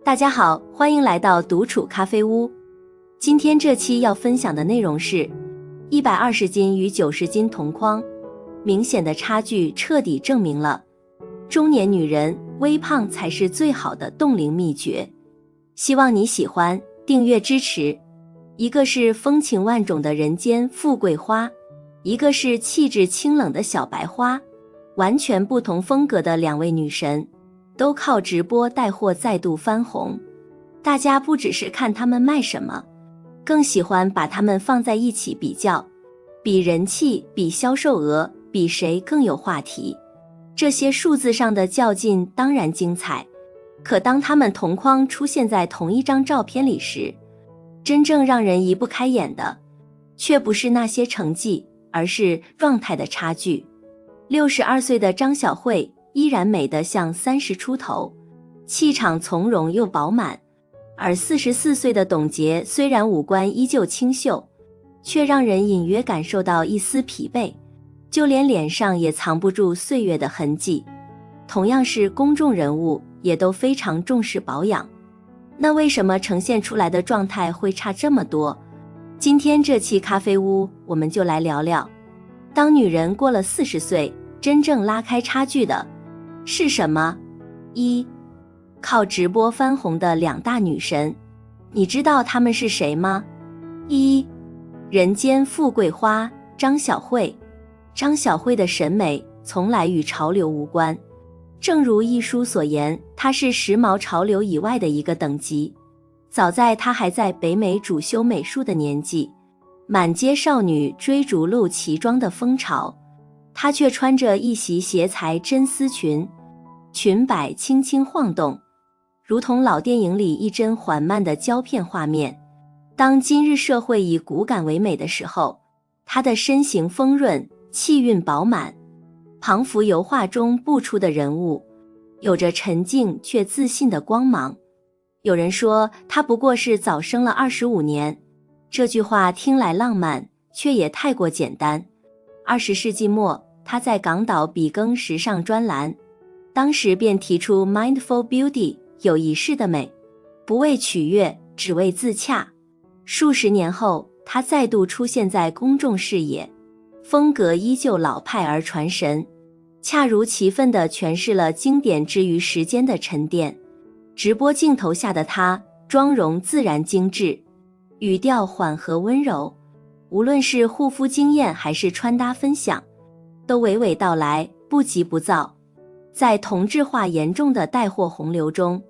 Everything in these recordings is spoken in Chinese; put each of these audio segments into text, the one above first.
大家好，欢迎来到独处咖啡屋。今天这期要分享的内容是120斤与90斤同框，明显的差距彻底证明了中年女人微胖才是最好的冻龄秘诀。希望你喜欢，订阅支持。一个是风情万种的人间富贵花，一个是气质清冷的小白花，完全不同风格的两位女神都靠直播带货再度翻红。大家不只是看她们卖什么，更喜欢把她们放在一起比较，比人气，比销售额，比谁更有话题。这些数字上的较劲当然精彩，可当她们同框出现在同一张照片里时，真正让人移不开眼的却不是那些成绩，而是状态的差距。62岁的张小慧依然美得像30出头，气场从容又饱满，而44岁的董洁虽然五官依旧清秀，却让人隐约感受到一丝疲惫，就连脸上也藏不住岁月的痕迹。同样是公众人物，也都非常重视保养，那为什么呈现出来的状态会差这么多？今天这期咖啡屋我们就来聊聊，当女人过了40岁，真正拉开差距的是什么？一，靠直播翻红的两大女神，你知道她们是谁吗？一，人间富贵花张小慧。张小慧的审美从来与潮流无关，正如一书所言，她是时髦潮流以外的一个等级。早在她还在北美主修美术的年纪，满街少女追逐露脐装的风潮，她却穿着一袭斜裁真丝裙，裙摆轻轻晃动，如同老电影里一帧缓慢的胶片画面。当今日社会以骨感为美的时候，她的身形丰润，气韵饱满，仿佛油画中步出的人物，有着沉静却自信的光芒。有人说她不过是早生了25年，这句话听来浪漫，却也太过简单。20世纪末，她在港岛比更时尚专栏，当时便提出 Mindful Beauty 有仪式的美，不为取悦，只为自洽。数十年后，她再度出现在公众视野，风格依旧老派而传神，恰如其分地诠释了经典之于时间的沉淀。直播镜头下的她，妆容自然精致，语调缓和温柔，无论是护肤经验还是穿搭分享，都娓娓道来，不急不躁。在同质化严重的带货洪流中，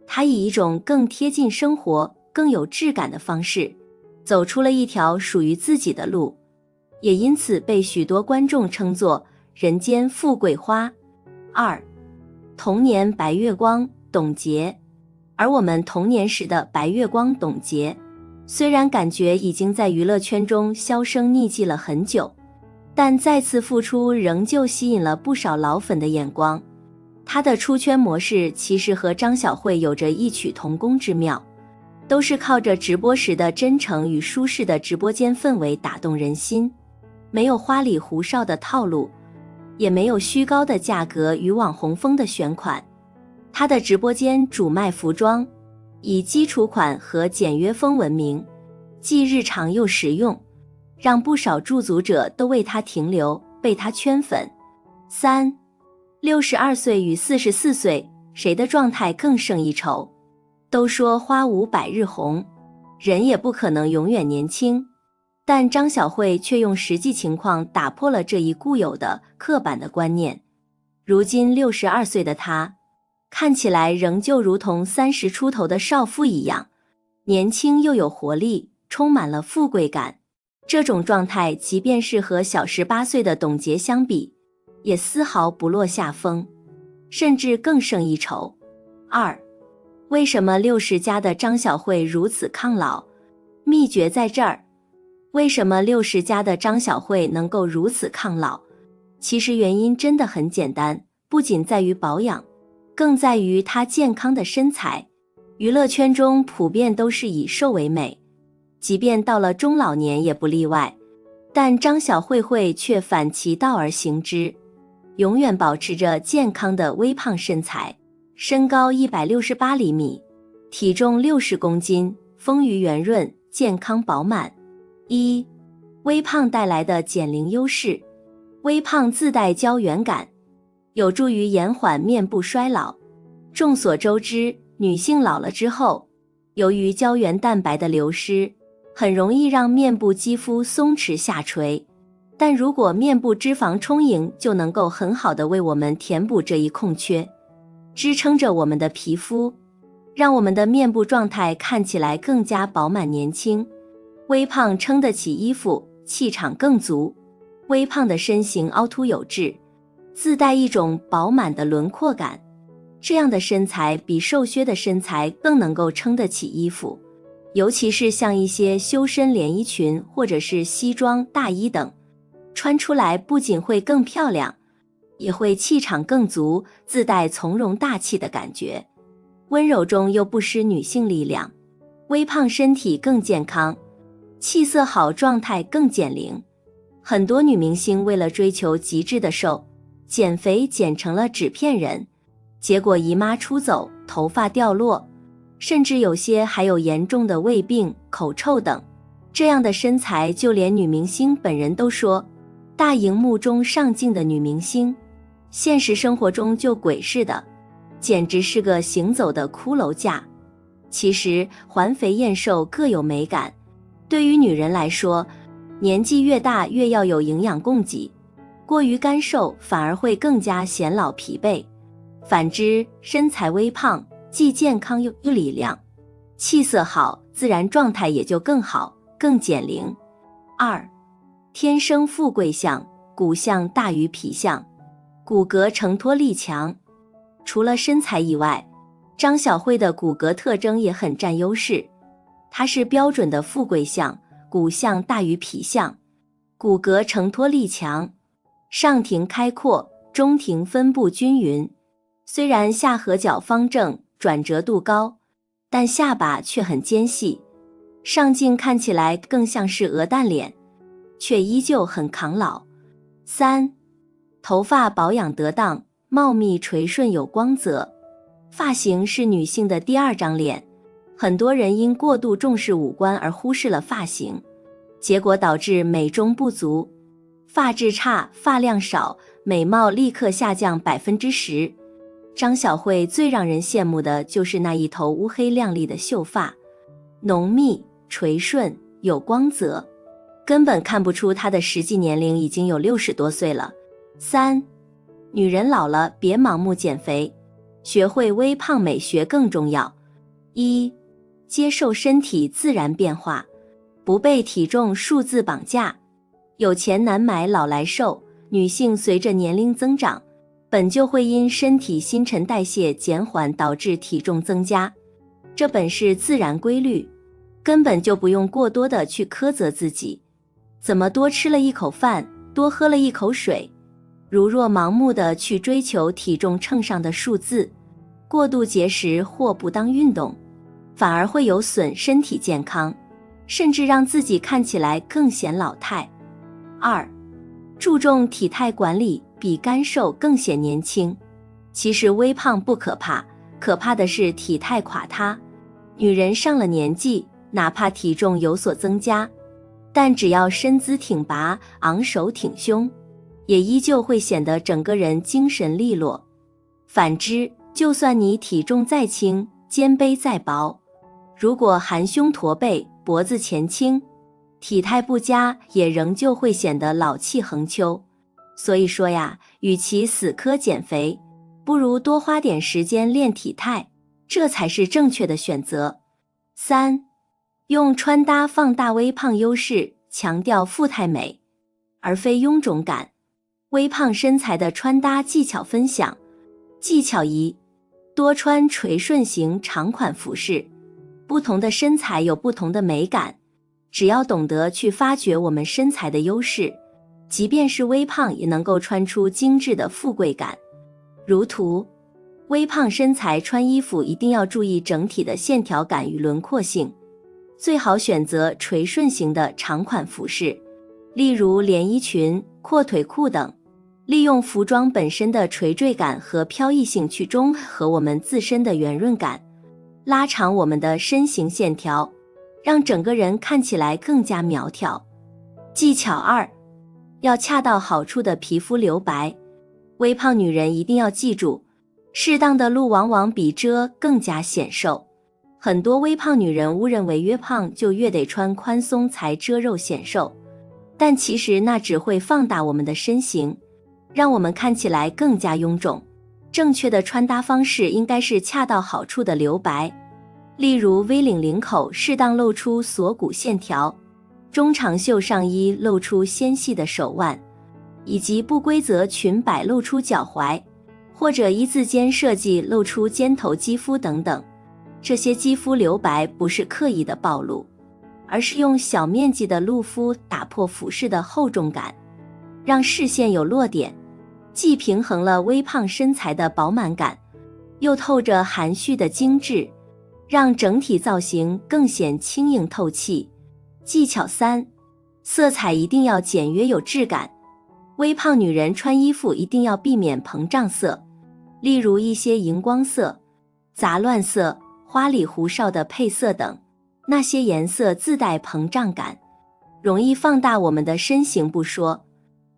她以一种更贴近生活、更有质感的方式，走出了一条属于自己的路，也因此被许多观众称作人间富贵花。二，童年白月光董洁。而我们童年时的白月光董洁，虽然感觉已经在娱乐圈中销声匿迹了很久，但再次复出仍旧吸引了不少老粉的眼光。她的出圈模式其实和张小慧有着异曲同工之妙，都是靠着直播时的真诚与舒适的直播间氛围打动人心，没有花里胡哨的套路，也没有虚高的价格与网红风的选款。她的直播间主卖服装，以基础款和简约风闻名，既日常又实用，让不少驻足者都为她停留，被她圈粉。三，62岁与44岁，谁的状态更胜一筹？都说花无百日红，人也不可能永远年轻，但张小慧却用实际情况打破了这一固有的刻板的观念。如今62岁的她，看起来仍旧如同30出头的少妇一样，年轻又有活力，充满了富贵感。这种状态即便是和小18岁的董洁相比，也丝毫不落下风，甚至更胜一筹。二，为什么60+的张小慧如此抗老？秘诀在这儿。为什么60+的张小慧能够如此抗老？其实原因真的很简单，不仅在于保养，更在于她健康的身材。娱乐圈中普遍都是以瘦为美，即便到了中老年也不例外，但张小慧却反其道而行之，永远保持着健康的微胖身材，身高168厘米，体重60公斤，丰腴圆润，健康饱满。一、微胖带来的减龄优势。微胖自带胶原感，有助于延缓面部衰老。众所周知，女性老了之后，由于胶原蛋白的流失，很容易让面部肌肤松弛下垂。但如果面部脂肪充盈，就能够很好的为我们填补这一空缺，支撑着我们的皮肤，让我们的面部状态看起来更加饱满年轻。微胖撑得起衣服，气场更足。微胖的身形凹凸有致，自带一种饱满的轮廓感，这样的身材比瘦削的身材更能够撑得起衣服，尤其是像一些修身连衣裙或者是西装、大衣等，穿出来不仅会更漂亮，也会气场更足，自带从容大气的感觉，温柔中又不失女性力量。微胖身体更健康，气色好，状态更减龄。很多女明星为了追求极致的瘦，减肥减成了纸片人，结果姨妈出走，头发掉落，甚至有些还有严重的胃病、口臭等。这样的身材，就连女明星本人都说，大荧幕中上镜的女明星，现实生活中就鬼似的，简直是个行走的骷髅架。其实环肥燕瘦各有美感，对于女人来说，年纪越大越要有营养供给，过于干瘦反而会更加显老疲惫。反之，身材微胖，既健康又有力量，气色好，自然状态也就更好，更减龄。二、天生富贵相，骨相大于皮相，骨骼承托力强。除了身材以外，张小慧的骨骼特征也很占优势，她是标准的富贵相，骨相大于皮相，骨骼承托力强，上庭开阔，中庭分布均匀。虽然下颌角方正，转折度高，但下巴却很尖细，上镜看起来更像是鹅蛋脸，却依旧很抗老。三、头发保养得当，茂密垂顺有光泽。发型是女性的第二张脸，很多人因过度重视五官而忽视了发型，结果导致美中不足，发质差，发量少，美貌立刻下降10%。张小慧最让人羡慕的就是那一头乌黑亮丽的秀发，浓密、垂顺、有光泽，根本看不出她的实际年龄已经有60多岁了。三、女人老了别盲目减肥，学会微胖美学更重要。一、接受身体自然变化，不被体重数字绑架。有钱难买老来瘦，女性随着年龄增长，本就会因身体新陈代谢减缓导致体重增加，这本是自然规律，根本就不用过多的去苛责自己。怎么多吃了一口饭，多喝了一口水，如若盲目的去追求体重秤上的数字，过度节食或不当运动，反而会有损身体健康，甚至让自己看起来更显老态。二、注重体态管理，比干瘦更显年轻。其实微胖不可怕，可怕的是体态垮塌。女人上了年纪，哪怕体重有所增加，但只要身姿挺拔，昂首挺胸，也依旧会显得整个人精神利落。反之，就算你体重再轻，肩背再薄，如果含胸驼背，脖子前倾，体态不佳，也仍旧会显得老气横秋。所以说呀，与其死磕减肥，不如多花点时间练体态，这才是正确的选择。三、用穿搭放大微胖优势，强调富态美，而非臃肿感。微胖身材的穿搭技巧分享。技巧一：多穿垂顺型长款服饰。不同的身材有不同的美感，只要懂得去发掘我们身材的优势，即便是微胖也能够穿出精致的富贵感。如图，微胖身材穿衣服一定要注意整体的线条感与轮廓性，最好选择垂顺型的长款服饰，例如连衣裙、阔腿裤等，利用服装本身的垂坠感和飘逸性去中和我们自身的圆润感。拉长我们的身形线条，让整个人看起来更加苗条。技巧2，要恰到好处的皮肤留白。微胖女人一定要记住，适当的露往往比遮更加显瘦。很多微胖女人误认为越胖就越得穿宽松才遮肉显瘦，但其实那只会放大我们的身形，让我们看起来更加臃肿。正确的穿搭方式应该是恰到好处的留白，例如 V 领领口适当露出锁骨线条，中长袖上衣露出纤细的手腕，以及不规则裙摆露出脚踝，或者一字肩设计露出肩头肌肤等等。这些肌肤留白不是刻意的暴露，而是用小面积的露肤打破服饰的厚重感，让视线有落点，既平衡了微胖身材的饱满感，又透着含蓄的精致，让整体造型更显轻盈透气。技巧3，色彩一定要简约有质感。微胖女人穿衣服一定要避免膨胀色，例如一些荧光色、杂乱色、花里胡哨的配色等，那些颜色自带膨胀感，容易放大我们的身形不说，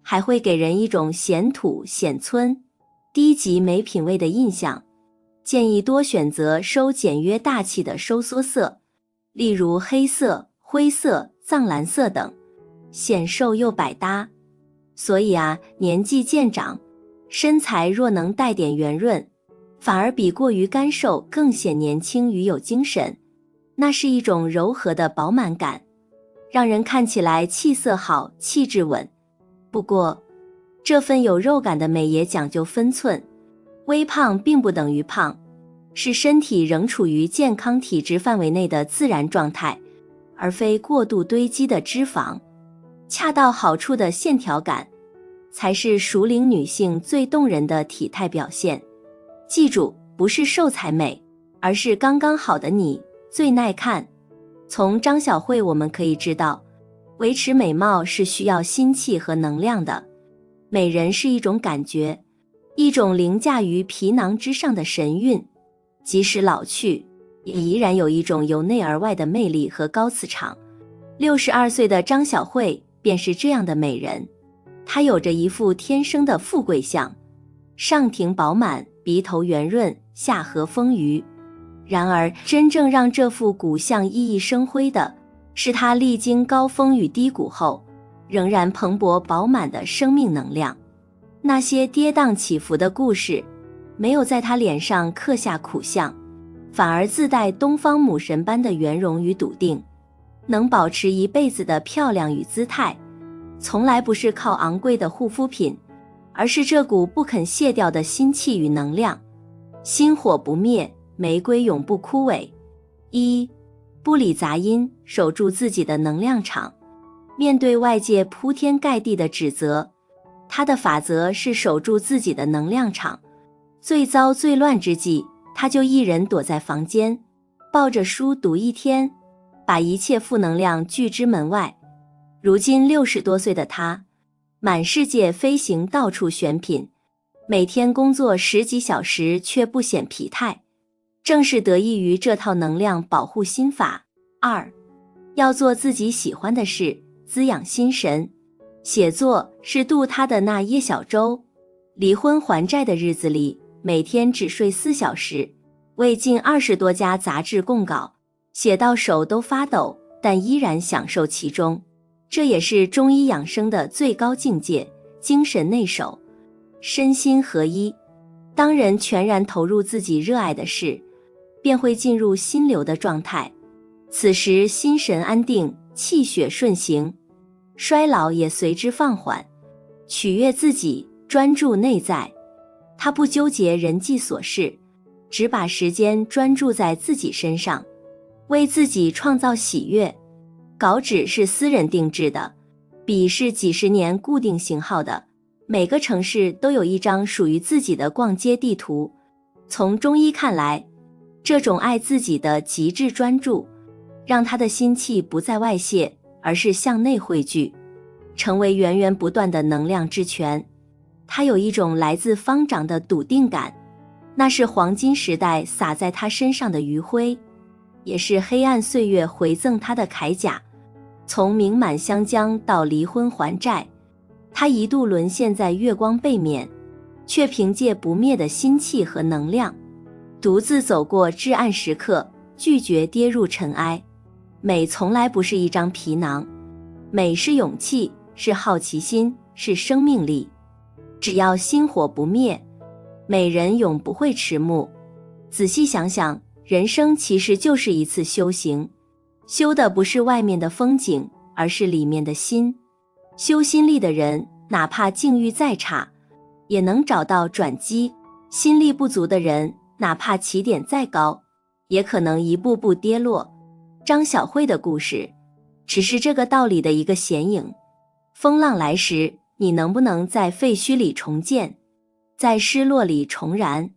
还会给人一种显土显村、低级没品位的印象。建议多选择收简约大气的收缩色，例如黑色、灰色、藏蓝色等，显瘦又百搭。所以年纪渐长，身材若能带点圆润，反而比过于干瘦更显年轻与有精神。那是一种柔和的饱满感，让人看起来气色好，气质稳。不过，这份有肉感的美也讲究分寸，微胖并不等于胖，是身体仍处于健康体质范围内的自然状态，而非过度堆积的脂肪。恰到好处的线条感，才是熟龄女性最动人的体态表现。记住，不是瘦才美，而是刚刚好的你最耐看。从张小慧我们可以知道，维持美貌是需要心气和能量的。美人是一种感觉，一种凌驾于皮囊之上的神韵，即使老去，也依然有一种由内而外的魅力和高磁场。62岁的张小慧便是这样的美人，她有着一副天生的富贵相，上庭饱满，鼻头圆润，下颌丰腴。然而真正让这副骨相熠熠生辉的，是她历经高峰与低谷后，仍然蓬勃饱满的生命能量。那些跌宕起伏的故事，没有在她脸上刻下苦相，反而自带东方母神般的圆融与笃定，能保持一辈子的漂亮与姿态，从来不是靠昂贵的护肤品，而是这股不肯卸掉的心气与能量。心火不灭，玫瑰永不枯萎。1. 不理杂音，守住自己的能量场。面对外界铺天盖地的指责，他的法则是守住自己的能量场。最糟最乱之际，他就一人躲在房间，抱着书读一天，把一切负能量拒之门外。如今60多岁的他，满世界飞行，到处选品，每天工作10几小时却不显疲态，正是得益于这套能量保护心法。2. 要做自己喜欢的事，滋养心神。写作是渡他的那叶小舟，离婚还债的日子里，每天只睡4小时，为近20多家杂志供稿，写到手都发抖，但依然享受其中。这也是中医养生的最高境界，精神内守，身心合一。当人全然投入自己热爱的事，便会进入心流的状态，此时心神安定，气血顺行，衰老也随之放缓。取悦自己，专注内在，他不纠结人际琐事，只把时间专注在自己身上，为自己创造喜悦。稿纸是私人定制的，笔是几十年固定型号的，每个城市都有一张属于自己的逛街地图。从中医看来，这种爱自己的极致专注，让他的心气不再外泄，而是向内汇聚，成为源源不断的能量之泉。他有一种来自方丈的笃定感，那是黄金时代洒在他身上的余晖，也是黑暗岁月回赠他的铠甲。从名满湘江到离婚还债，他一度沦陷在月光背面，却凭借不灭的心气和能量，独自走过至暗时刻，拒绝跌入尘埃。美从来不是一张皮囊，美是勇气，是好奇心，是生命力。只要心火不灭，美人永不会迟暮。仔细想想，人生其实就是一次修行，修的不是外面的风景，而是里面的心。修心力的人，哪怕境遇再差，也能找到转机；心力不足的人，哪怕起点再高，也可能一步步跌落。张小慧的故事，只是这个道理的一个显影。风浪来时，你能不能在废墟里重建，在失落里重燃？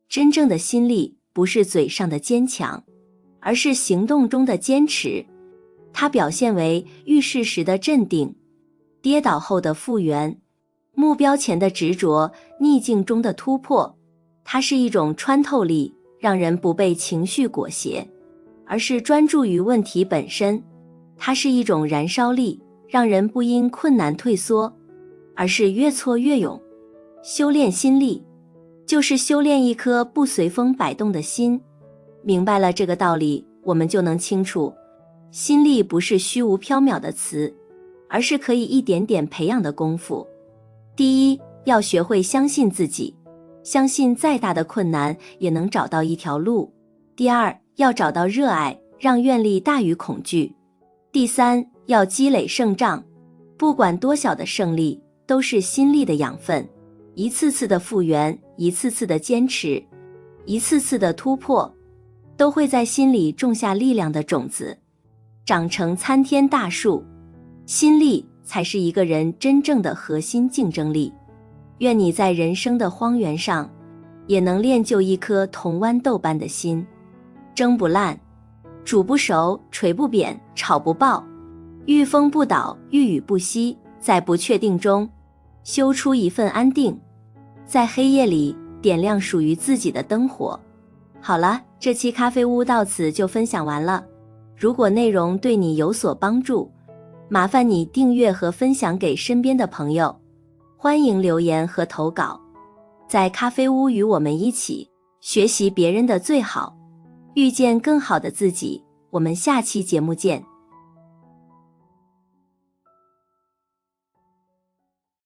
真正的心力，不是嘴上的坚强，而是行动中的坚持。它表现为遇事时的镇定，跌倒后的复原，目标前的执着，逆境中的突破。它是一种穿透力，让人不被情绪裹挟，而是专注于问题本身。它是一种燃烧力，让人不因困难退缩，而是越挫越勇。修炼心力，就是修炼一颗不随风摆动的心。明白了这个道理，我们就能清楚，心力不是虚无缥缈的词，而是可以一点点培养的功夫。第一，要学会相信自己，相信再大的困难也能找到一条路。第二，要找到热爱，让愿力大于恐惧。第三，要积累胜仗，不管多小的胜利，都是心力的养分。一次次的复原，一次次的坚持，一次次的突破，都会在心里种下力量的种子，长成参天大树。心力才是一个人真正的核心竞争力。愿你在人生的荒原上，也能练就一颗铜豌豆般的心，蒸不烂，煮不熟，捶不扁，炒不爆，遇风不倒，遇雨不息。在不确定中修出一份安定，在黑夜里点亮属于自己的灯火。好了，这期咖啡屋到此就分享完了。如果内容对你有所帮助，麻烦你订阅和分享给身边的朋友。欢迎留言和投稿，在咖啡屋与我们一起学习别人的最好，遇见更好的自己。我们下期节目见。